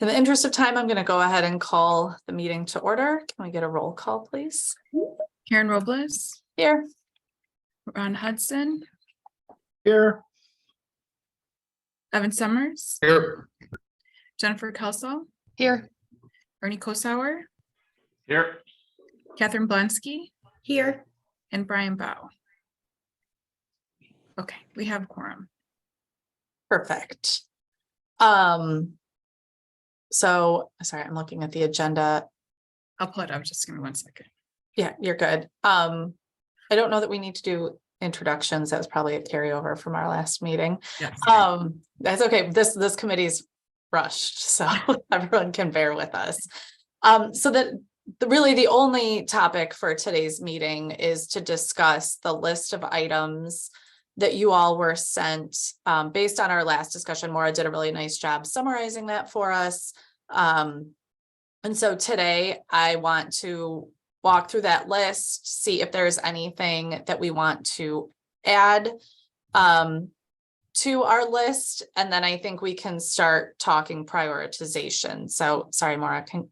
In the interest of time, I'm going to go ahead and call the meeting to order. Can we get a roll call, please? Karen Robles, Here. Ron Hudson, Here. Evan Summers, Here. Jennifer Kelsall, Here. Ernie Kosauer, Here. Catherine Blansky, Here. and Brian Bow. Okay, we have quorum. Perfect. So sorry, I'm looking at the agenda. I'll pull it up. Just give me 1 second. Yeah, you're good. I don't know that we need to do introductions. That was probably a carryover from our last meeting. Yes. That's okay. This committee's rushed, so everyone can bear with us. So that really the only topic for today's meeting is to discuss the list of items that you all were sent based on our last discussion. Maura did a really nice job summarizing that for us. And so today I want to walk through that list, see if there's anything that we want to add to our list. And then I think we can start talking prioritization. So sorry, Maura, Do you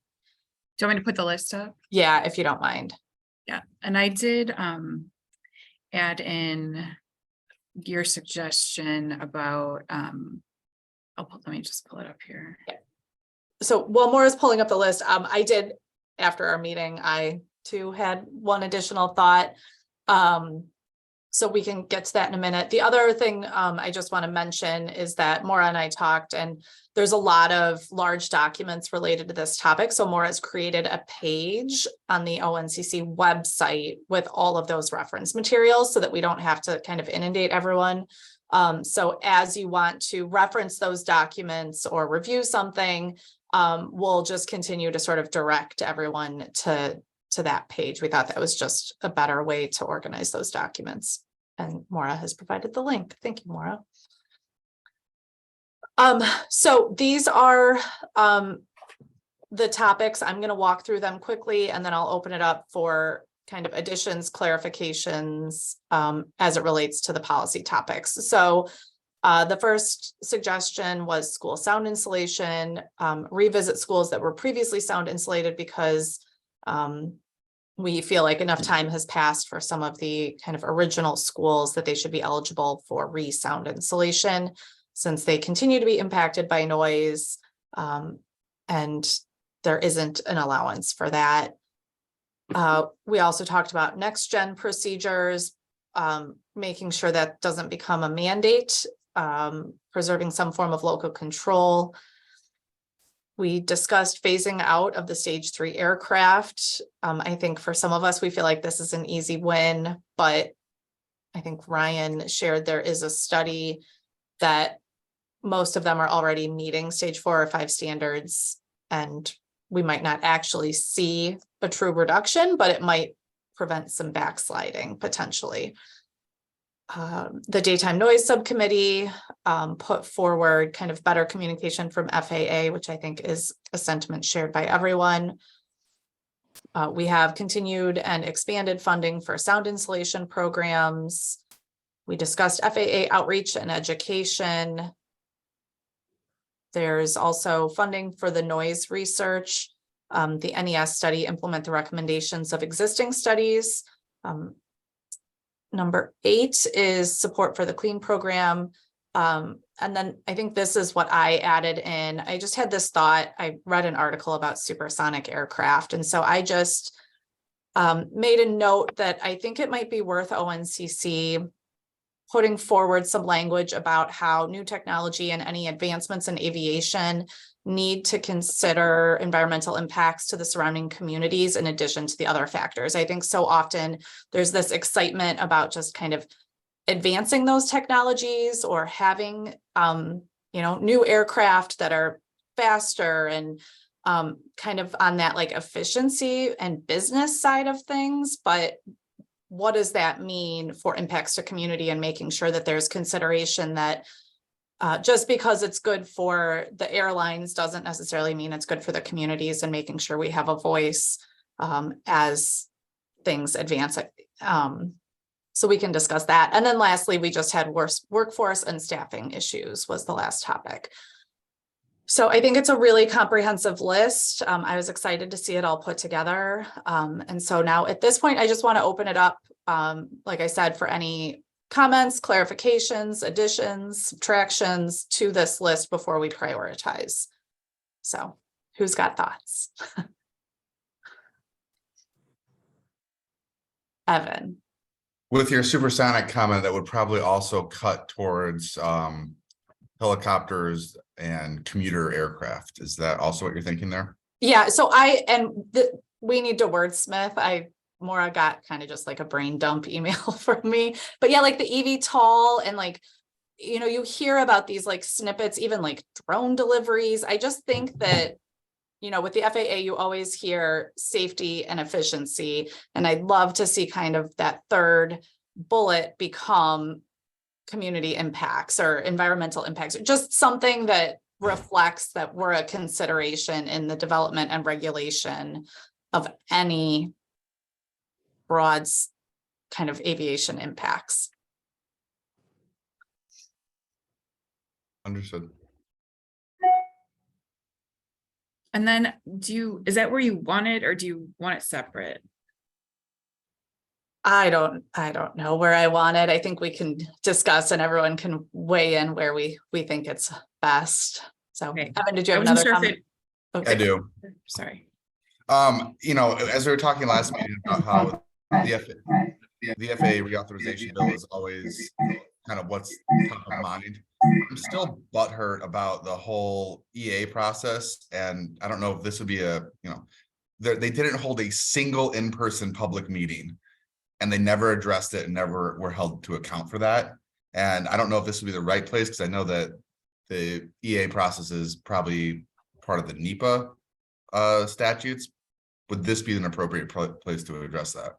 want me to put the list up? yeah, if you don't mind. Yeah, and I did add in your suggestion about let me just pull it up here. Yeah. So while Maura's pulling up the list, I did after our meeting, I too had one additional thought. So we can get to that in a minute. The other thing I just want to mention is that Maura and I talked, and there's a lot of large documents related to this topic. So Maura's created a page on the ONCC website with all of those reference materials so that we don't have to kind of inundate everyone. So as you want to reference those documents or review something, we'll just continue to sort of direct everyone to that page. We thought that was just a better way to organize those documents. And Maura has provided the link. Thank you, Maura. So these are the topics. I'm going to walk through them quickly, and then I'll open it up for kind of additions, clarifications as it relates to the policy topics. So the first suggestion was school sound insulation, revisit schools that were previously sound insulated because we feel like enough time has passed for some of the kind of original schools that they should be eligible for re-sound insulation since they continue to be impacted by noise, and there isn't an allowance for that. We also talked about next gen procedures, making sure that doesn't become a mandate, preserving some form of local control. We discussed phasing out of the stage 3 aircraft. I think for some of us, we feel like this is an easy win, but I think Ryan shared there is a study that most of them are already meeting stage 4 or 5 standards, and we might not actually see a true reduction, but it might prevent some backsliding potentially. The daytime noise subcommittee put forward kind of better communication from FAA, which I think is a sentiment shared by everyone. We have continued and expanded funding for sound insulation programs. We discussed FAA outreach and education. There's also funding for the noise research, the NES study, implement the recommendations of existing studies. Number 8 is support for the CLEAN program. And then I think this is what I added in. I just had this thought. I read an article about supersonic aircraft. And so I just made a note that I think it might be worth ONCC putting forward some language about how new technology and any advancements in aviation need to consider environmental impacts to the surrounding communities in addition to the other factors. I think so often there's this excitement about just kind of advancing those technologies or having, new aircraft that are faster and kind of on that like efficiency and business side of things. But what does that mean for impacts to community and making sure that there's consideration that just because it's good for the airlines doesn't necessarily mean it's good for the communities, and making sure we have a voice as things advance. So we can discuss that. And then lastly, we just had workforce and staffing issues was the last topic. So I think it's a really comprehensive list. I was excited to see it all put together. And so now at this point, I just want to open it up, like I said, for any comments, clarifications, additions, subtractions to this list before we prioritize. So who's got thoughts? Evan. With your supersonic comment, that would probably also cut towards helicopters and commuter aircraft. Is that also what you're thinking there? Yeah, so we need to wordsmith. Maura got kind of just like a brain dump email from me, but yeah, like the eVTOL and like, you know, you hear about these like snippets, even like drone deliveries. I just think that, you know, with the FAA, you always hear safety and efficiency. And I'd love to see kind of that third bullet become community impacts or environmental impacts, just something that reflects that we're a consideration in the development and regulation of any broad kind of aviation impacts. Understood. And then is that where you want it, or do you want it separate? I don't know where I want it. I think we can discuss and everyone can weigh in where we think it's best. So Okay. Evan, did you have another comment? Okay. I do. Sorry. You know, as we were talking last meeting about how the FAA reauthorization bill is always kind of what's top of mind. I'm still butthurt about the whole EA process, and I don't know if this would be they didn't hold a single in-person public meeting, and they never addressed it and never were held to account for that. And I don't know if this would be the right place, because I know that the EA process is probably part of the NEPA statutes. Would this be an appropriate place to address that?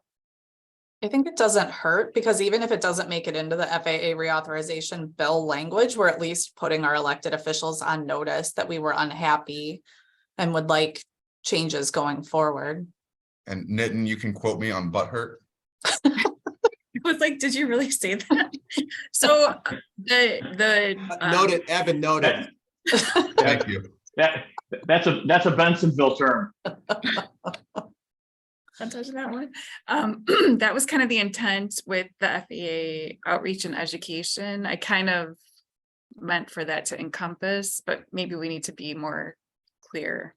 I think it doesn't hurt, because even if it doesn't make it into the FAA reauthorization bill language, we're at least putting our elected officials on notice that we were unhappy and would like changes going forward. And Nitin, you can quote me on butthurt. I was like, did you really say that? So noted, Evan, noted. Thank you. That's a Bensonville term. I'm touching that one. That was kind of the intent with the FAA outreach and education. I kind of meant for that to encompass, but maybe we need to be more clear.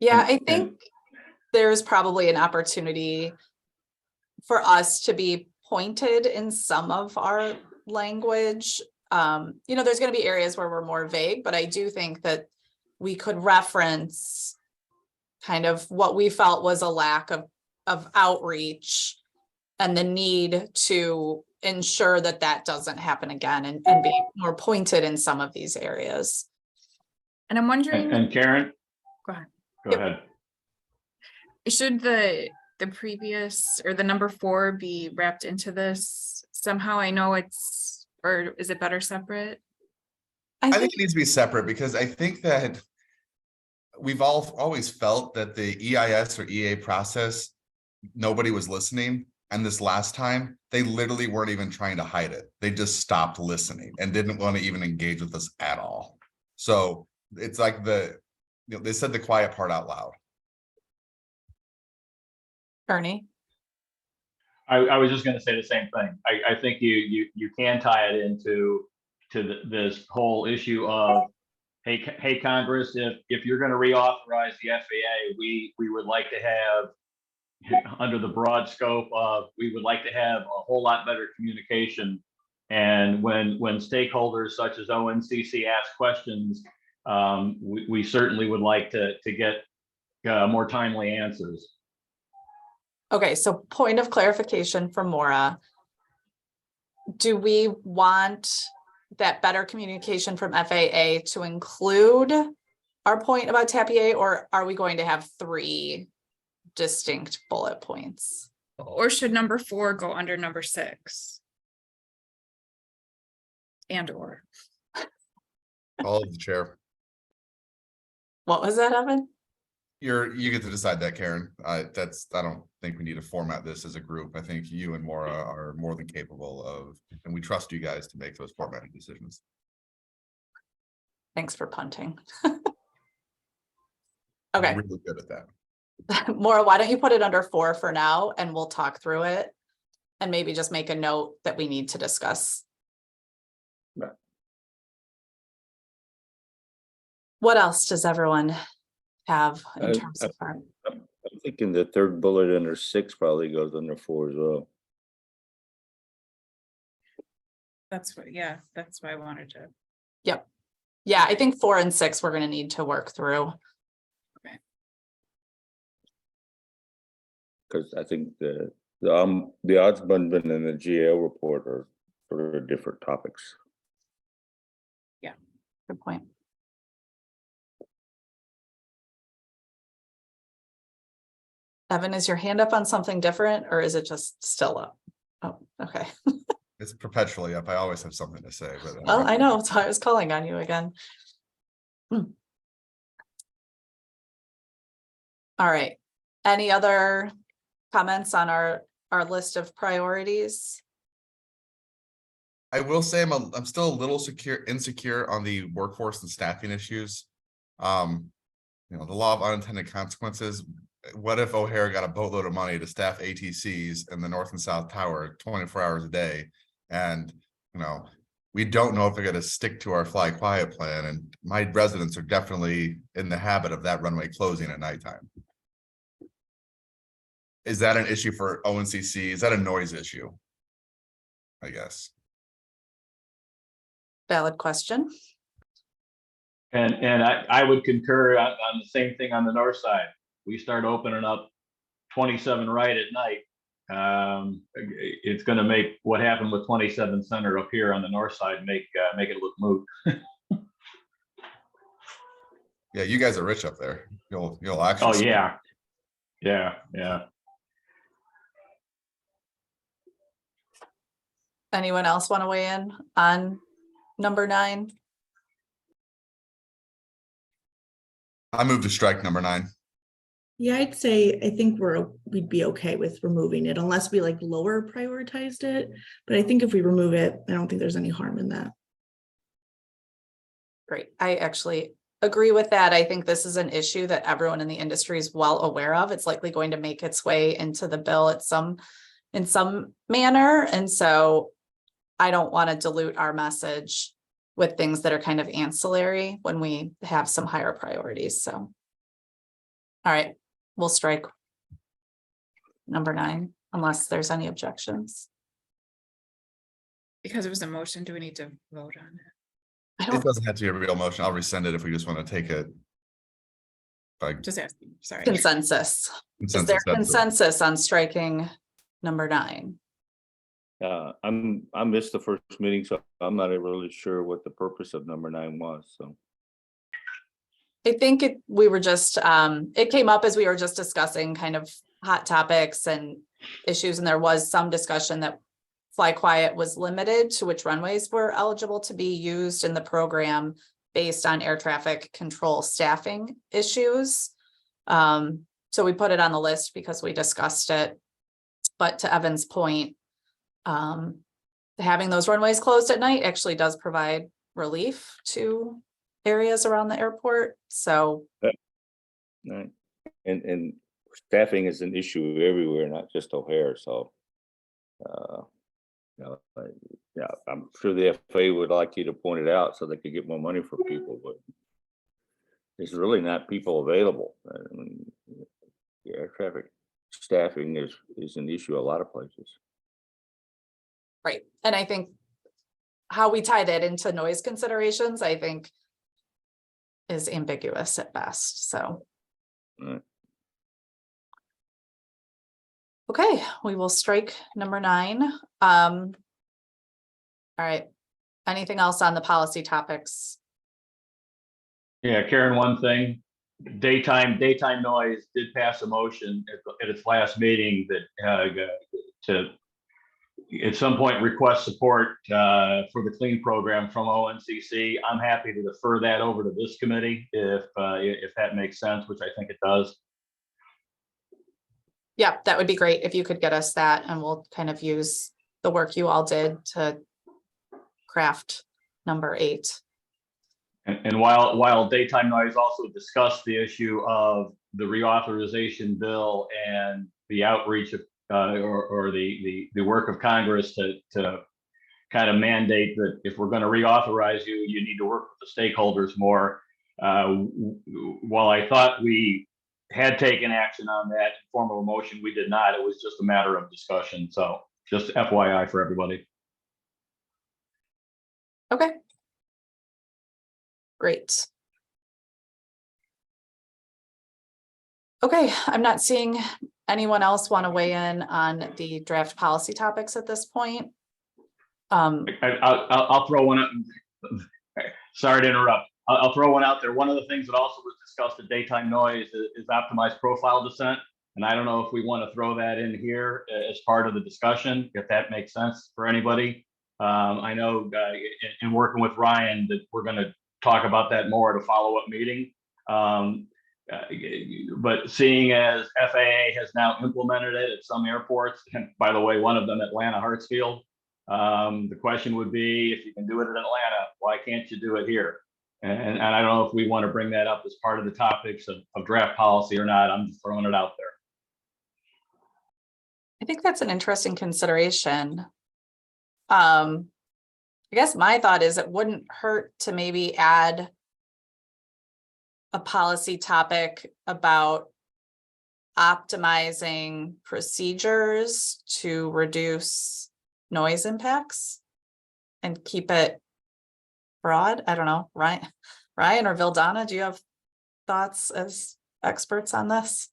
Yeah, I think there's probably an opportunity for us to be pointed in some of our language. You know, there's going to be areas where we're more vague, but I do think that we could reference kind of what we felt was a lack of outreach and the need to ensure that that doesn't happen again, and be more pointed in some of these areas. And I'm wondering, And Karen, go ahead. Go ahead. Should the previous or the number 4 be wrapped into this somehow? I know or is it better separate? I think it needs to be separate, because I think that we've always felt that the EIS or EA process, nobody was listening. And this last time, they literally weren't even trying to hide it. They just stopped listening and didn't want to even engage with us at all. So it's like they said the quiet part out loud. Ernie? I was just going to say the same thing. I think you can tie it into this whole issue of, hey Congress, if you're going to reauthorize the FAA, we would like to have, under the broad scope of, we would like to have a whole lot better communication. And when stakeholders such as ONCC ask questions, we certainly would like to get more timely answers. Okay, so point of clarification from Maura. Do we want that better communication from FAA to include our point about TAP-EA, or are we going to have 3 distinct bullet points? Or should number 4 go under number 6? Or All of the chair. What was that, Evan? You get to decide that, Karen. I don't think we need to format this as a group. I think you and Maura are more than capable of, and we trust you guys to make those formatting decisions. Thanks for punting. I'm Okay, really good at that. Maura, why don't you put it under 4 for now and we'll talk through it and maybe just make a note that we need to discuss. Right. What else does everyone have in I- terms of our? I'm thinking the third bullet under 6 probably goes under 4 as well. That's what, yeah, that's why I wanted to. Yep. Yeah, I think 4 and 6 we're going to need to work through. Because I think the ombudsman and the GL report are sort of different topics. Good point. Evan, is your hand up on something different or is it just still up? Oh, okay. It's perpetually up. I always have something to say, but Well, I know, so I was calling on you again. All right. Any other comments on our list of priorities? I will say I'm still a little insecure on the workforce and staffing issues. The law of unintended consequences. What if O'Hare got a boatload of money to staff ATCs in the North and South Tower 24 hours a day? And, we don't know if they're going to stick to our fly quiet plan. And my residents are definitely in the habit of that runway closing at nighttime. Is that an issue for ONCC? Is that a noise issue? I guess. Valid question. And I would concur on the same thing on the north side. We start opening up 27 right at night. It's going to make what happened with 27 Center up here on the north side make it look moot. Yeah, you guys are rich up there. You'll Oh actually. yeah. Anyone else want to weigh in on number 9? I moved to strike number 9. Yeah, I'd say I think we'd be okay with removing it unless we lower prioritized it. But I think if we remove it, I don't think there's any harm in that. Great. I actually agree with that. I think this is an issue that everyone in the industry is well aware of. It's likely going to make its way into the bill in some manner. And so I don't want to dilute our message with things that are kind of ancillary when we have some higher priorities. So, all right, we'll strike number 9 unless there's any objections. Because it was a motion, do we need to vote on it? I It don't doesn't have to be a real motion. I'll rescind it if we just want to take it. Just asking, sorry. consensus. Is there consensus on striking number 9? I missed the first meeting, so I'm not really sure what the purpose of number 9 was. So I think we were just, it came up as we were just discussing kind of hot topics and issues. And there was some discussion that Fly Quiet was limited to which runways were eligible to be used in the program based on air traffic control staffing issues. So we put it on the list because we discussed it. But to Evan's point, having those runways closed at night actually does provide relief to areas around the airport. So, right. And staffing is an issue everywhere, not just O'Hare. So yeah, I'm sure the FAA would like you to point it out so they could get more money for people, but there's really not people available. I mean, the air traffic staffing is an issue a lot of places. right. And I think how we tie that into noise considerations, I think is ambiguous at best. So, Right. okay, we will strike number 9. All right. Anything else on the policy topics? Yeah, Karen, one thing, daytime noise did pass a motion at its last meeting that to at some point request support for the clean program from ONCC. I'm happy to defer that over to this committee if that makes sense, which I think it does. Yeah, that would be great if you could get us that, and we'll kind of use the work you all did to craft number 8. And while daytime noise also discussed the issue of the reauthorization bill and the outreach of or the work of Congress to kind of mandate that if we're going to reauthorize you, you need to work with the stakeholders more. While I thought we had taken action on that in form of a motion, we did not. It was just a matter of discussion. So just FYI for everybody. Okay. Great. Okay, I'm not seeing anyone else want to weigh in on the draft policy topics at this point. I'll throw one up. Sorry to interrupt. I'll throw one out there. One of the things that also was discussed at daytime noise is optimized profile descent. And I don't know if we want to throw that in here as part of the discussion, if that makes sense for anybody. I know in working with Ryan that we're going to talk about that more at a follow-up meeting. But seeing as FAA has now implemented it at some airports, and by the way, one of them, Atlanta Hartsfield, the question would be, if you can do it in Atlanta, why can't you do it here? And I don't know if we want to bring that up as part of the topics of draft policy or not. I'm just throwing it out there. I think that's an interesting consideration. I guess my thought is it wouldn't hurt to maybe add a policy topic about optimizing procedures to reduce noise impacts and keep it broad. I don't know, Ryan or Vildana, do you have thoughts as experts on this?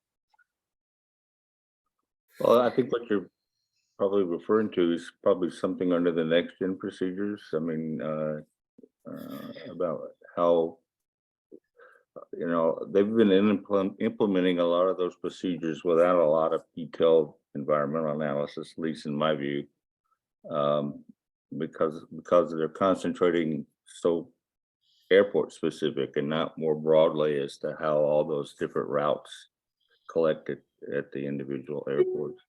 Well, I think what you're probably referring to is probably something under the next gen procedures. I mean, about how, you know, they've been implementing a lot of those procedures without a lot of detailed environmental analysis, at least in my view, because they're concentrating so airport specific and not more broadly as to how all those different routes collected at the individual airports.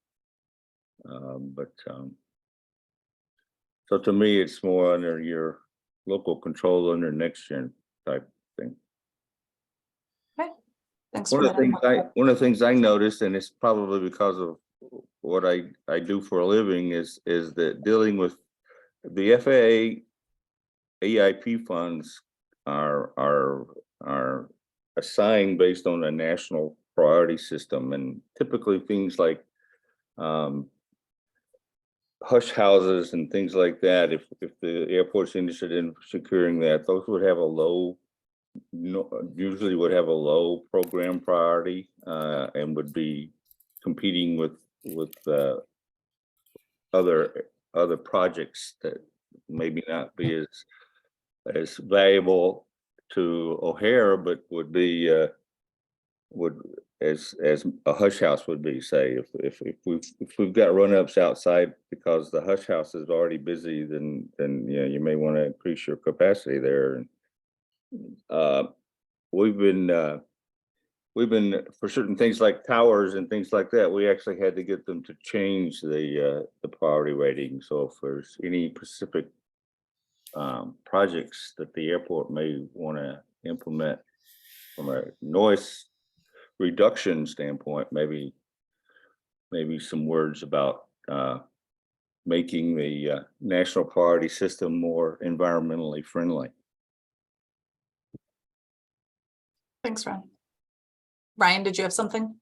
So to me, it's more under your local control under next gen type thing. Okay, thanks. One of the things I noticed, and it's probably because of what I do for a living, is that dealing with the FAA EIP funds are assigned based on a national priority system, and typically things like hush houses and things like that, if the airport's interested in securing that, those would have a low, usually would have a low program priority, and would be competing with other projects that maybe not be as valuable to O'Hare, but would be as a hush house would be. Say if we've got run-ups outside because the hush house is already busy, then you know, you may want to increase your capacity there. And we've been for certain things like towers and things like that, we actually had to get them to change the priority rating. So if there's any specific projects that the airport may want to implement from a noise reduction standpoint, maybe some words about making the national priority system more environmentally friendly. Thanks, Ron. Ryan, did you have something?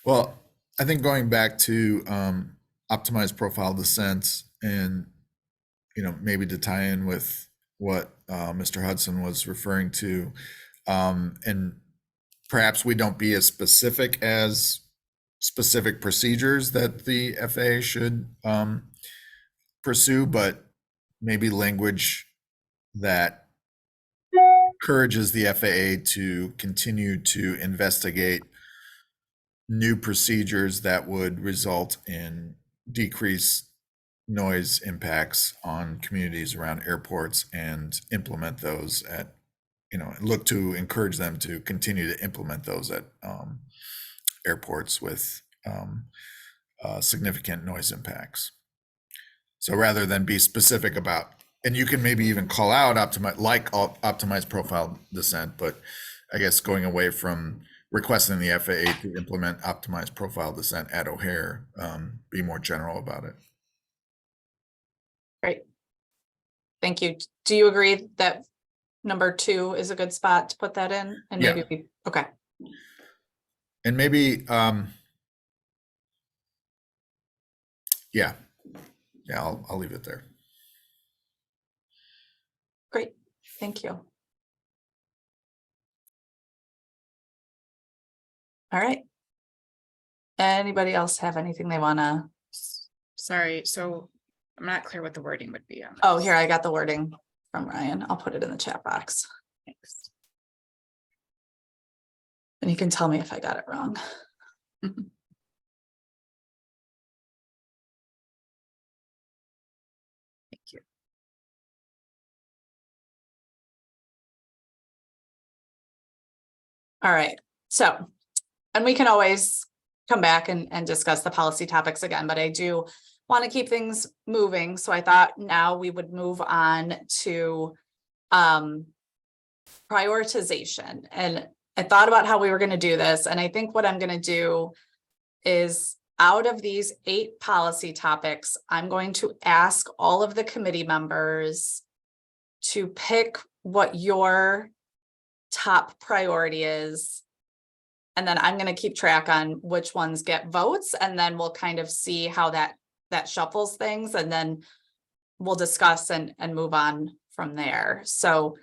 Well, I think going back to optimized profile descent, and maybe to tie in with what Mr. Hudson was referring to, and perhaps we don't be as specific as specific procedures that the FAA should pursue, but maybe language that encourages the FAA to continue to investigate new procedures that would result in decreased noise impacts on communities around airports, and implement those at, look to encourage them to continue to implement those at airports with significant noise impacts. So rather than be specific about And you can maybe even call out optimized profile descent, but I guess going away from requesting the FAA to implement optimized profile descent at O'Hare, be more general about it. Great. Thank you. Do you agree that number 2 is a good spot to put that in? And Yeah. maybe okay. And maybe, yeah, I'll leave it there. Great. Thank you. All right. Anybody else have anything they want to? Sorry, so I'm not clear what the wording would be on Oh, this. here, I got the wording from Ryan. I'll put it in the chat box. Thanks. And you can tell me if I got it wrong. Thank you. All right. So, and we can always come back and discuss the policy topics again, but I do want to keep things moving. So I thought now we would move on to prioritization. And I thought about how we were going to do this. And I think what I'm going to do is, out of these 8 policy topics, I'm going to ask all of the committee members to pick what your top priority is. And then I'm going to keep track on which ones get votes, and then we'll kind of see how that shuffles things, and then we'll discuss and move on from there. So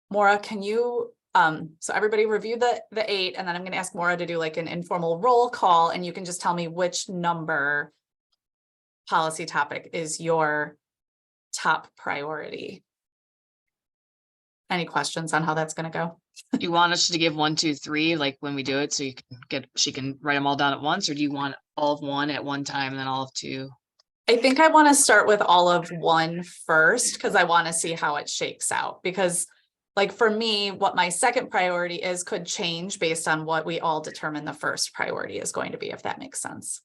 Maura, can you, so everybody review the 8, and then I'm going to ask Maura to do like an informal roll call, and you can just tell me which number policy topic is your top priority. Any questions on how that's going to go? You want us to give 1, 2, 3, like when we do it, so she can write them all down at once, or do you want all of 1 at one time and then all of 2? I think I want to start with all of 1 first, because I want to see how it shakes out. Because like for me, what my second priority is could change based on what we all determine the first priority is going to be, if that makes sense.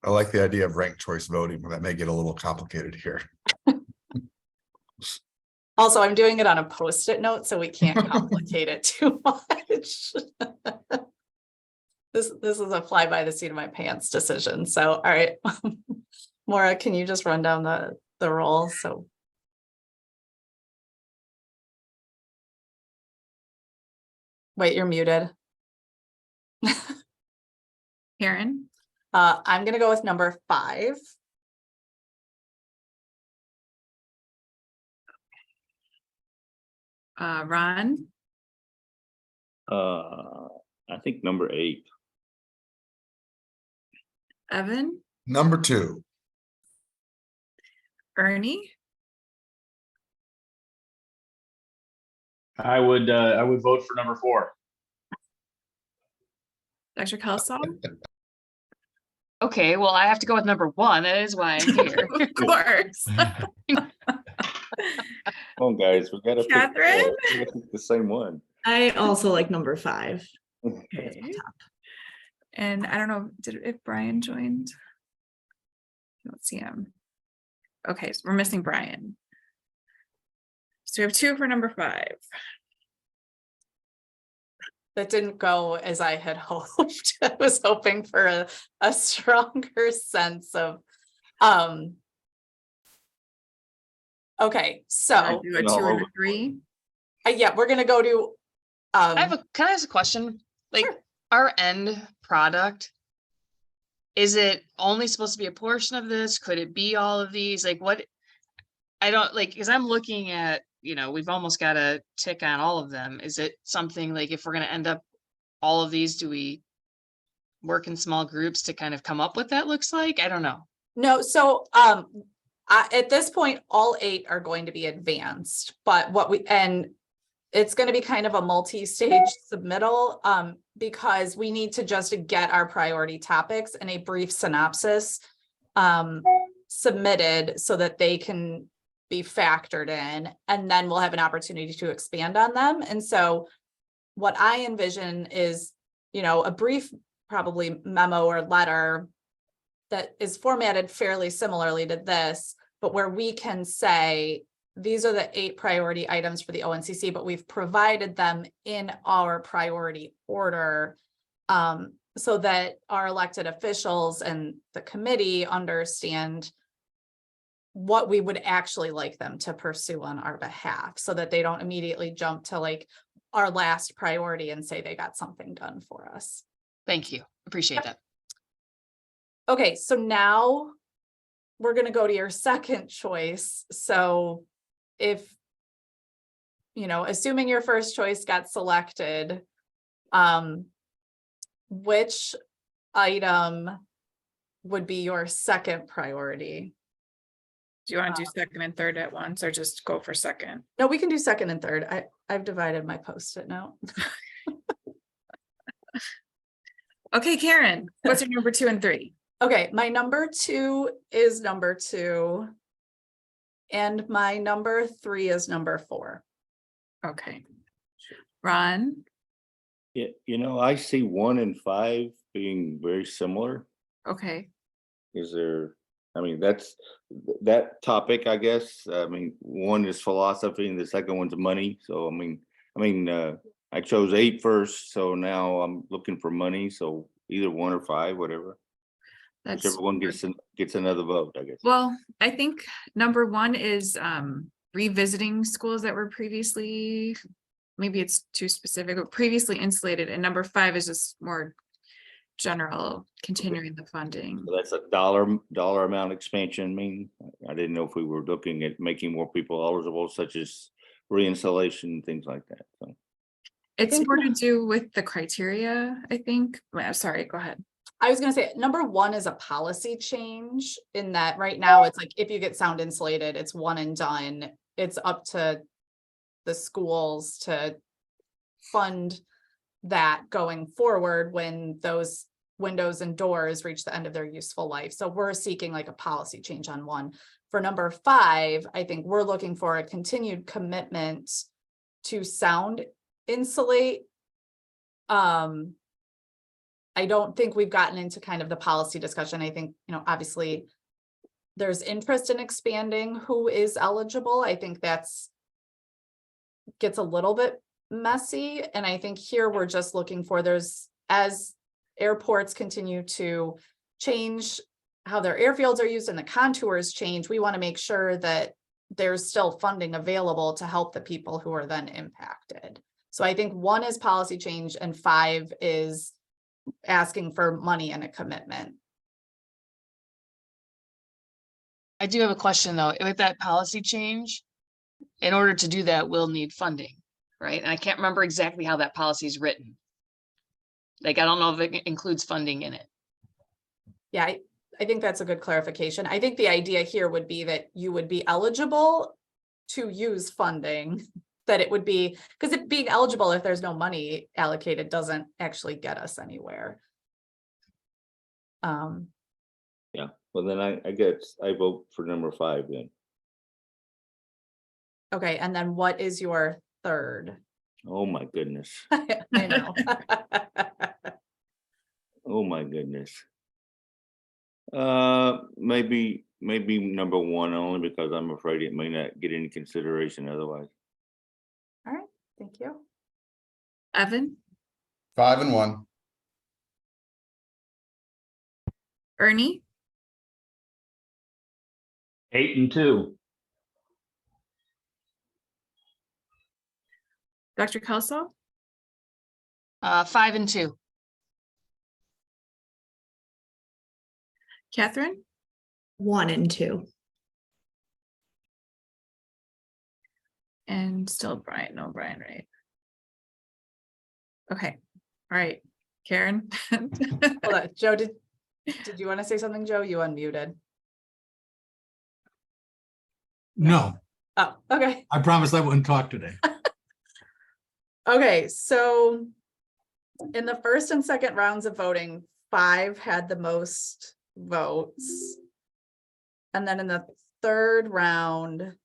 I like the idea of ranked choice voting, but that may get a little complicated here. Also, I'm doing it on a Post-it note, so we can't complicate it too much. This is a fly by the seat of my pants decision. So, all right, Maura, can you just run down the roll? So, wait, you're muted. Karen, I'm gonna go with number 5. Ron, I think number 8. Evan, Number 2. Ernie, I would vote for number 4. Dr. Kelsall. Okay, well, I have to go with number 1. That is why I'm here. Of course. Come on, guys, we gotta Catherine? pick the same one. I also like number 5. Okay. And I don't know, if Brian joined? I don't see him. Okay, so we're missing Brian. So we have 2 for number 5. That didn't go as I had hoped. I was hoping for a stronger sense of, okay, so Do a 2 and a 3. yeah, we're gonna go to, Can I ask a question? Like, Sure. Our end product, is it only supposed to be a portion of this? Could it be all of these? Like, what? I don't like, because I'm looking at, we've almost got a tick on all of them. Is it something like, if we're going to end up all of these, do we work in small groups to kind of come up with that looks like? I don't know. no, so at this point, all 8 are going to be advanced, but it's going to be kind of a multi-stage submittal, because we need to just get our priority topics and a brief synopsis submitted so that they can be factored in, and then we'll have an opportunity to expand on them. And so what I envision is, a brief, probably memo or letter that is formatted fairly similarly to this, but where we can say, these are the 8 priority items for the ONCC, but we've provided them in our priority order. So that our elected officials and the committee understand what we would actually like them to pursue on our behalf, so that they don't immediately jump to like our last priority and say they got something done for us. Thank you. Appreciate that. Okay, so now we're going to go to your second choice. So if, you know, assuming your first choice got selected, which item would be your second priority? Do you want to do second and third at once, or just go for second? No, we can do second and third. I've divided my Post-it note. Okay, Karen, what's your number 2 and 3? Okay, my number 2 is number 2. And my number 3 is number 4. Okay. Ron? Yeah, you know, I see 1 and 5 being very similar. Okay. Is there, I mean, that's that topic, I guess. I mean, 1 is philosophy and the second one's money. So, I chose 8 first, so now I'm looking for money. So either 1 or 5, whatever. That's Whichever one gets another vote, I guess. well, I think number 1 is revisiting schools that were previously, maybe it's too specific, but previously insulated, and number 5 is just more general, continuing the funding. So that's a dollar amount expansion. I mean, I didn't know if we were looking at making more people eligible, such as reinstallation, things like that. So It's more to do with the criteria, I think. Well, sorry, go ahead. I was going to say number 1 is a policy change, in that right now it's like, if you get sound insulated, it's one and done. It's up to the schools to fund that going forward when those windows and doors reach the end of their useful life. So we're seeking like a policy change on 1. For number 5, I think we're looking for a continued commitment to sound insulate. I don't think we've gotten into kind of the policy discussion. I think, you know, obviously there's interest in expanding who is eligible. I think that's gets a little bit messy. And I think here we're just looking for, as airports continue to change how their airfields are used and the contours change, we want to make sure that there's still funding available to help the people who are then impacted. So I think 1 is policy change and 5 is asking for money and a commitment. I do have a question though. With that policy change, in order to do that, we'll need funding, right? And I can't remember exactly how that policy is written. Like, I don't know if it includes funding in it. Yeah, I think that's a good clarification. I think the idea here would be that you would be eligible to use funding, that it would be, because it being eligible, if there's no money allocated, doesn't actually get us anywhere. yeah, well then I guess I vote for number 5 then. Okay, and then what is your third? Oh my goodness. I know. Oh my goodness. Maybe number 1 only because I'm afraid it may not get any consideration otherwise. All right, thank you. Evan? 5 and 1. Ernie? 8 and 2. Dr. Kelso? 5 and 2. Catherine? 1 and 2. And still Brian, no Brian, right? Okay, all right, Karen. Hold on, Joe, did you want to say something, Joe? You unmuted. No, Oh, okay. I promised I wouldn't talk today. Okay, so in the first and second rounds of voting, 5 had the most votes. And then in the third round,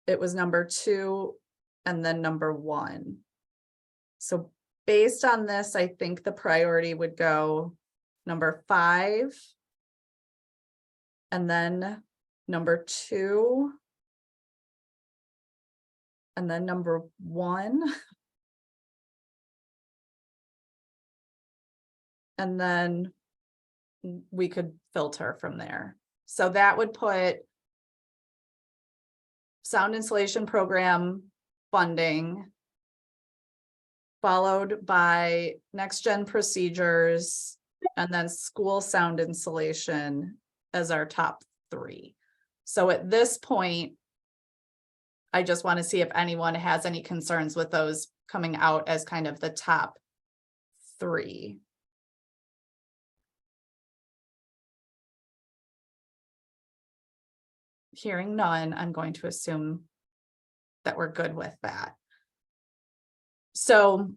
it was number 2 and then number 1. So based on this, I think the priority would go number 5 and then number 2. And then number 1. And then we could filter from there. So that would put sound installation program funding, followed by next gen procedures, and then school sound installation as our top 3. So at this point, I just want to see if anyone has any concerns with those coming out as kind of the top 3. Hearing none, I'm going to assume that we're good with that. So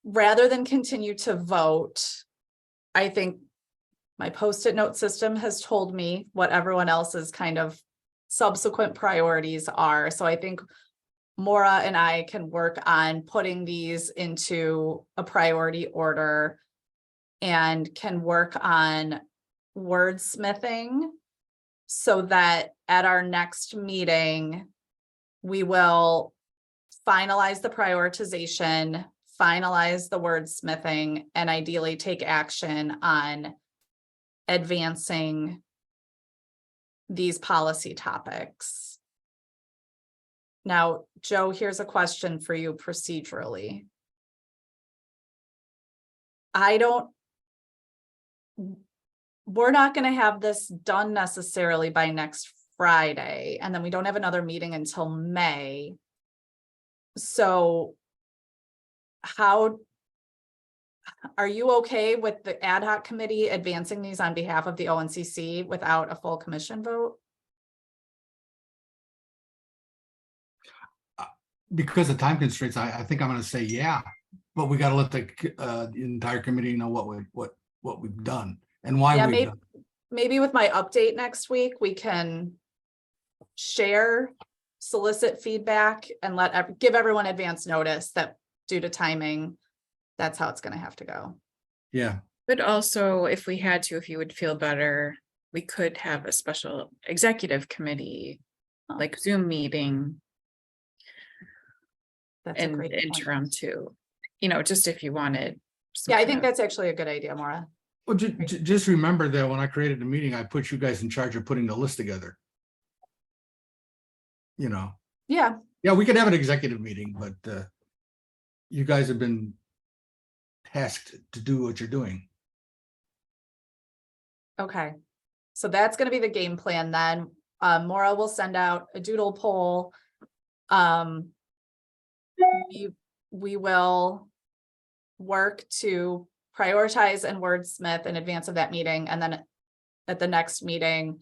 rather than continue to vote, I think my Post-it note system has told me what everyone else's kind of subsequent priorities are. So I think Maura and I can work on putting these into a priority order and can work on wordsmithing so that at our next meeting, we will finalize the prioritization, finalize the wordsmithing, and ideally take action on advancing these policy topics. Now, Joe, here's a question for you procedurally. We're not going to have this done necessarily by next Friday, and then we don't have another meeting until May. So how are you okay with the ad hoc committee advancing these on behalf of the ONCC without a full commission vote? Because of time constraints, I think I'm going to say yeah, but we got to let the entire committee know what we've done and why Yeah, we've done. Maybe with my update next week, we can share, solicit feedback, and give everyone advance notice that due to timing, that's how it's going to have to go. Yeah. But also, if we had to, if you would feel better, we could have a special executive committee, like Zoom meeting. That's a And great point. interim too, just if you wanted. Yeah, I think that's actually a good idea, Maura. Well, just remember that when I created the meeting, I put you guys in charge of putting the list together. Yeah. Yeah, we could have an executive meeting, but you guys have been tasked to do what you're doing. Okay. So that's going to be the game plan then. Maura will send out a doodle poll. We will work to prioritize and wordsmith in advance of that meeting. And then at the next meeting,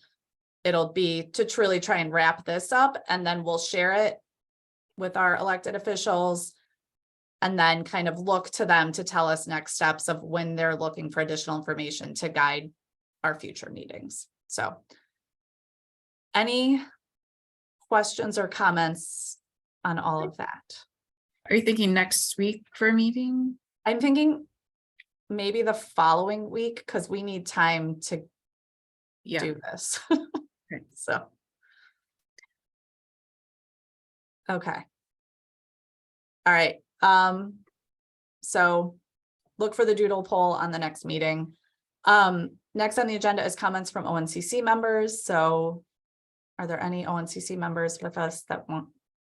it'll be to truly try and wrap this up, and then we'll share it with our elected officials and then kind of look to them to tell us next steps of when they're looking for additional information to guide our future meetings. So any questions or comments on all of that? Are you thinking next week for a meeting? I'm thinking maybe the following week, because we need time to do this. Okay. So. Okay. All right. So look for the doodle poll on the next meeting. Next on the agenda is comments from ONCC members. So are there any ONCC members with us that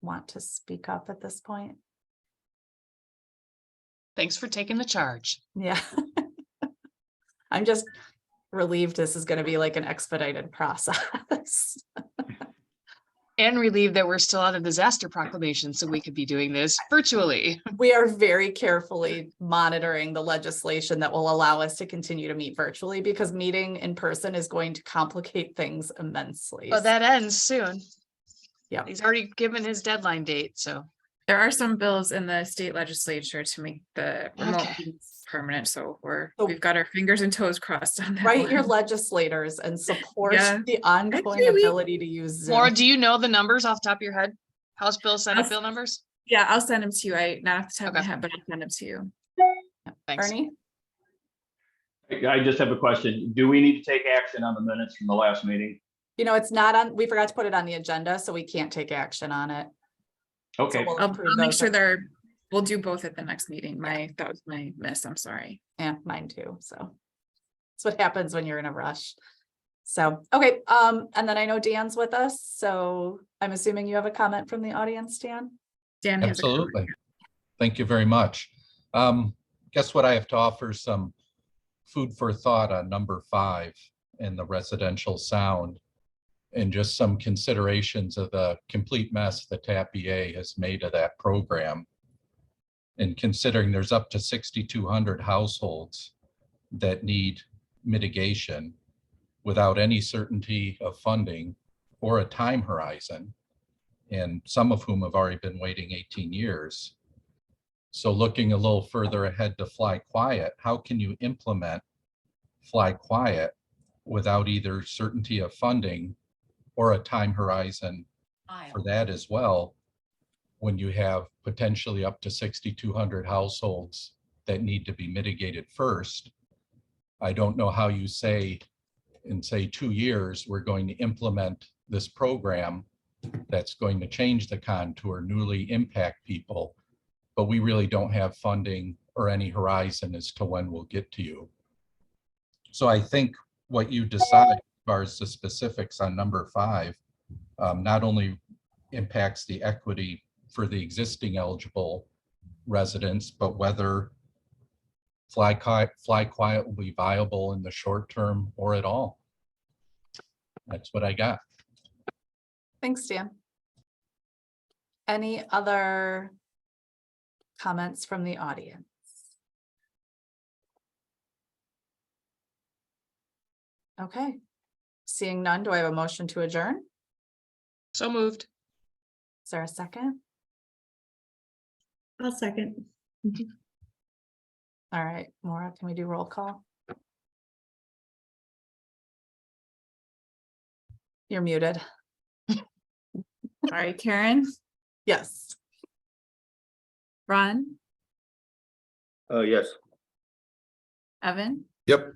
want to speak up at this point? Thanks for taking the charge. Yeah. I'm just relieved this is going to be like an expedited process. And relieved that we're still out of disaster proclamation, so we could be doing this virtually. We are very carefully monitoring the legislation that will allow us to continue to meet virtually, because meeting in person is going to complicate things immensely. Well, that ends soon. Yeah. He's already given his deadline date, so. There are some bills in the state legislature to make the remote Okay. meetings permanent, so So- we've got our fingers and toes crossed on that. Write your one. legislators and support Yeah. the ongoing Actually, ability to use Zoom. Laura, do you know the numbers off the top of your head? House bill, Senate I'll- bill numbers? Yeah, I'll send them to you. Not off the top of my Okay. head, but I'll send them to you. Thanks. Ernie? I just have a question. Do we need to take action on the minutes from the last meeting? You know, it's not on, we forgot to put it on the agenda, so we can't take action on it. So Okay, we'll I'll approve make those. sure we'll do both at the next meeting. That was my miss. I'm sorry. Yeah, mine too, so. That's what happens when you're in a rush. So, okay, and then I know Dan's with us, so I'm assuming you have a comment from the audience, Dan? Dan has a comment. Absolutely. Thank you very much. Guess what? I have to offer some food for thought on number 5 in the residential sound, and just some considerations of the complete mess the TAPEA has made of that program. And considering there's up to 6,200 households that need mitigation without any certainty of funding or a time horizon, and some of whom have already been waiting 18 years. So looking a little further ahead to Fly Quiet, how can you implement Fly Quiet without either certainty of funding or a time horizon for that as well, when you have potentially up to 6,200 households that need to be mitigated first? I don't know how you say in 2 years, we're going to implement this program that's going to change the contour, newly impact people, but we really don't have funding or any horizon as to when we'll get to you. So I think what you decide as far as the specifics on number 5, not only impacts the equity for the existing eligible residents, but whether Fly Quiet will be viable in the short term or at all. That's what I got. Thanks, Dan. Any other comments from the audience? Okay, seeing none, do I have a motion to adjourn? So moved. Is there a second? I'll second. All right, Maura, can we do roll call? You're muted. All right, Karen, Yes. Ron, Yes. Evan, Yep.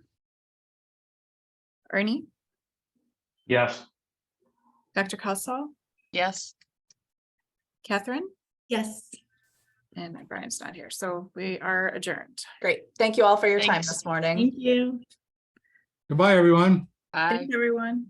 Ernie, yes. Dr. Kelsall, Yes. Catherine, Yes. and Brian's not here. So we are adjourned. Great. Thank you all for your time Thanks. this morning. Thank you. Goodbye, everyone. Bye. Thanks, everyone.